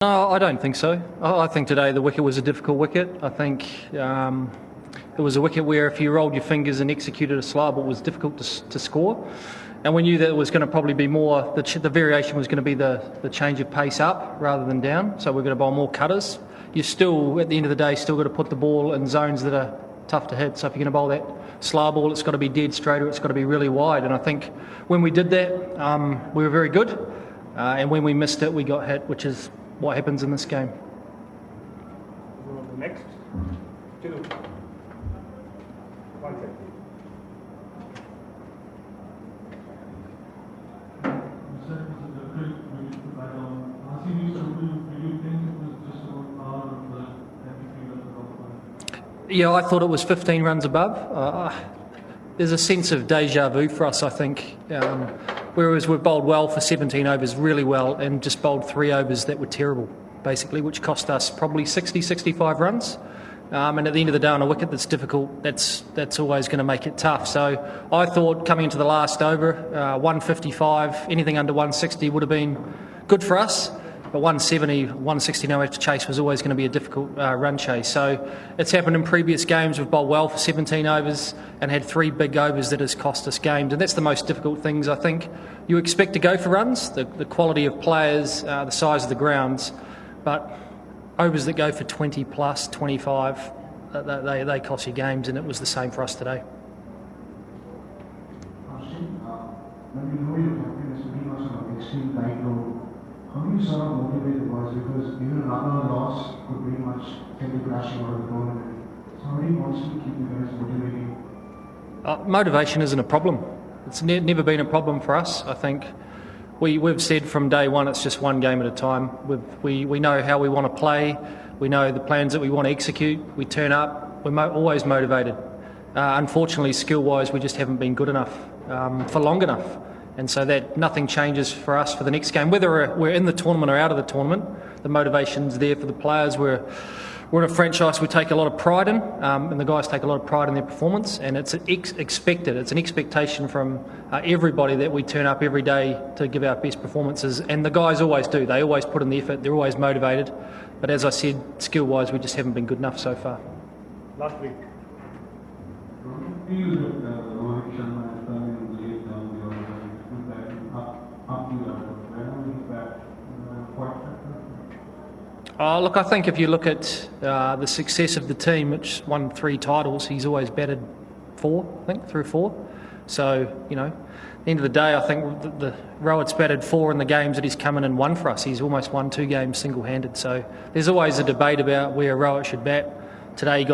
No, I don't think so. I think today the wicket was a difficult wicket. I think it was a wicket where if you rolled your fingers and executed a slow ball, it was difficult to score. And we knew that it was going to probably be more, the variation was going to be the change of pace up rather than down. So we're going to bowl more cutters. You still, at the end of the day, still got to put the ball in zones that are tough to hit. So if you're going to bowl that slow ball, it's got to be dead straight or it's got to be really wide. And I think when we did that, we were very good. And when we missed it, we got hit, which is what happens in this game. Next. Yeah, I thought it was 15 runs above. There's a sense of deja vu for us, I think. Whereas we've bowled well for 17 overs, really well, and just bowled 3 overs that were terrible, basically, which cost us probably 60, 65 runs. And at the end of the day, on a wicket that's difficult, that's always going to make it tough. So I thought coming into the last over, 155, anything under 160 would have been good for us. But 170, 160 no after chase was always going to be a difficult run chase. So it's happened in previous games. We've bowled well for 17 overs and had 3 big overs that has cost us games. And that's the most difficult things, I think. You expect to go for runs, the quality of players, the size of the grounds. But overs that go for 20 plus, 25, they cost you games. And it was the same for us today. When you know your captain is pretty much on an extreme tight road, how do you sort of motivate the boys? Because even another loss could pretty much send you crashing out of the tournament. So how do you constantly keep you guys motivating? Motivation isn't a problem. It's never been a problem for us. I think we've said from day one it's just one game at a time. We know how we want to play. We know the plans that we want to execute. We turn up. We're always motivated. Unfortunately, skill-wise, we just haven't been good enough for long enough. And so that nothing changes for us for the next game. Whether we're in the tournament or out of the tournament, the motivation's there for the players. We're in a franchise we take a lot of pride in, and the guys take a lot of pride in their performance. And it's expected. It's an expectation from everybody that we turn up every day to give our best performances. And the guys always do. They always put in the effort. They're always motivated. But as I said, skill-wise, we just haven't been good enough so far. Last week. Look, I think if you look at the success of the team, which won 3 titles, he's always batted 4, I think, 3 or 4. So, you know, at the end of the day, I think the Rohit's batted 4 in the games that he's come in and won for us. He's almost won 2 games single-handed. So there's always a debate about where Rohit should bat. Today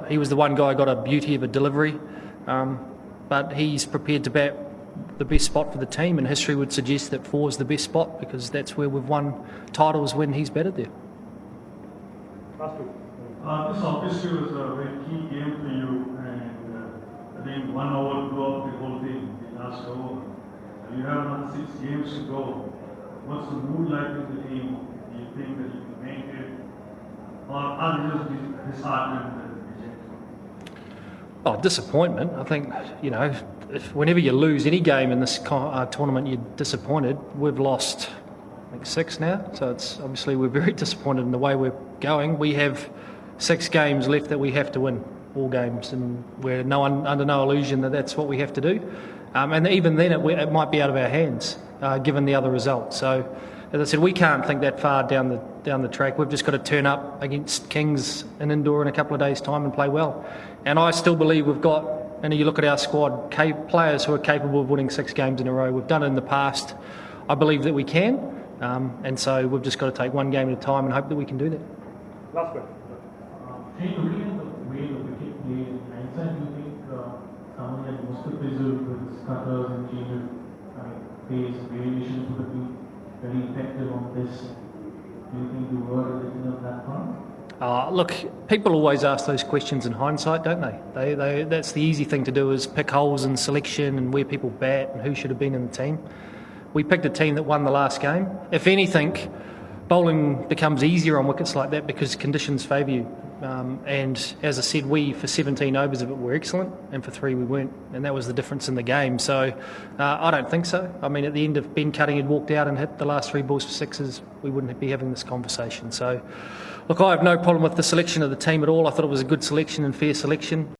he was the one guy who got a beauty of a delivery, but he's prepared to bat the best spot for the team, and history would suggest that 4 is the best spot because that's where we've won titles when he's batted there. This obviously was a very key game for you, and I think 1 over blew up the whole thing, the last over. You have another 6 games to go. What's the mood like with the team? Do you think that you can make it, or are you just disheartened and dejected? Disappointment. I think, you know, whenever you lose any game in this tournament, you're disappointed. We've lost, I think, 6 now, so it's obviously we're very disappointed in the way we're going. We have 6 games left that we have to win, all games, and we're under no illusion that that's what we have to do. And even then, it might be out of our hands, given the other results. So, as I said, we can't think that far down the track. We've just got to turn up against Kings in indoor in a couple of days' time and play well. And I still believe we've got, and you look at our squad, players who are capable of winning 6 games in a row. We've done it in the past. I believe that we can. And so we've just got to take one game at a time and hope that we can do that. Last question. Looking at the way the wicket plays, in hindsight, do you think someone like Mr. Fizzle with cutters and changes, pace, variations would have been very effective on this? Do you think you were original on that front? Look, people always ask those questions in hindsight, don't they? That's the easy thing to do, is pick holes in selection and where people bat and who should have been in the team. We picked a team that won the last game. If anything, bowling becomes easier on wickets like that because conditions favour you. And as I said, we, for 17 overs of it, were excellent, and for 3 we weren't, and that was the difference in the game. So I don't think so. I mean, at the end, if Ben Cutting had walked out and hit the last 3 balls for 6s, we wouldn't be having this conversation. So, look, I have no problem with the selection of the team at all. I thought it was a good selection and fair selection.